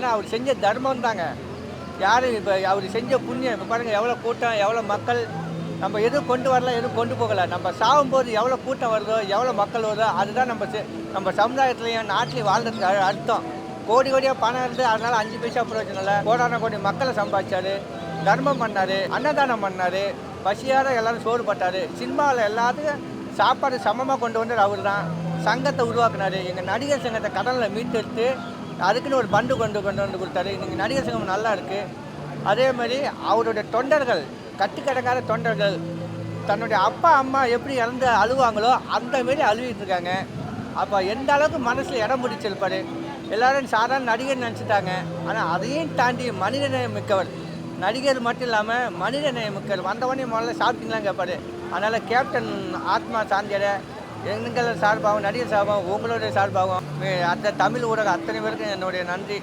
காரணம் அவர் செஞ்ச தர்மம் தாங்க. யாரும் இப்போ அவர் செஞ்ச புண்ணியம் இப்போ பாருங்கள் எவ்வளோ கூட்டம், எவ்வளோ மக்கள். நம்ம எதுவும் கொண்டு வரல, எதுவும் கொண்டு போகலை. நம்ம சாகும்போது எவ்வளோ கூட்டம் வருதோ, எவ்வளோ மக்கள் வருதோ, அதுதான் நம்ம சமுதாயத்துலேயும் நாட்டிலையும் வாழ்றதுக்கு அர்த்தம். கோடி கோடியாக பணம் இருந்து அதனால் 5 பைசா பிரயோஜனம் இல்லை. கோடான கோடி மக்களை சம்பாதிச்சார், தர்மம் பண்ணார், அன்னதானம் பண்ணார், பசியார எல்லாரும் சோறு பட்டார். சினிமாவில் எல்லாத்துக்கும் சாப்பாடு சமமாக கொண்டு வந்தது அவர் தான். சங்கத்தை உருவாக்குனார். எங்கள் நடிகர் சங்கத்தை கடனில் மீட்டெடுத்து அதுக்குன்னு ஒரு பண்டு கொண்டு வந்து கொடுத்தாரு. இன்றைக்கி நடிகர் சங்கம் நல்லா இருக்குது. அதே மாதிரி அவருடைய தொண்டர்கள், கட்டுக்கடங்காத தொண்டர்கள், தன்னுடைய அப்பா அம்மா எப்படி இறந்து அழுவாங்களோ அந்த மாரி அழுவிட்டு இருக்காங்க. அப்போ எந்த அளவுக்கு மனசில் இடம் பிடிச்சிருப்பார். எல்லோரும் சாதாரண நடிகர் நினச்சிட்டாங்க. ஆனால் அதையும் தாண்டி மனிதநேயம் மிக்கவர். நடிகர் மட்டும் இல்லாமல் மனிதநேயம் மிக்கவர். வந்தவொடனே முதல்ல சாப்பிட்டீங்களான்னு கேட்பார். அதனால் கேப்டன் ஆத்மா சாந்தியரை எங்கள் சார்பாகவும், நடிகர் சார்பாகவும், உங்களுடைய சார்பாகவும் அந்த தமிழ் ஊடகம் அத்தனை பேருக்கும் என்னுடைய நன்றி.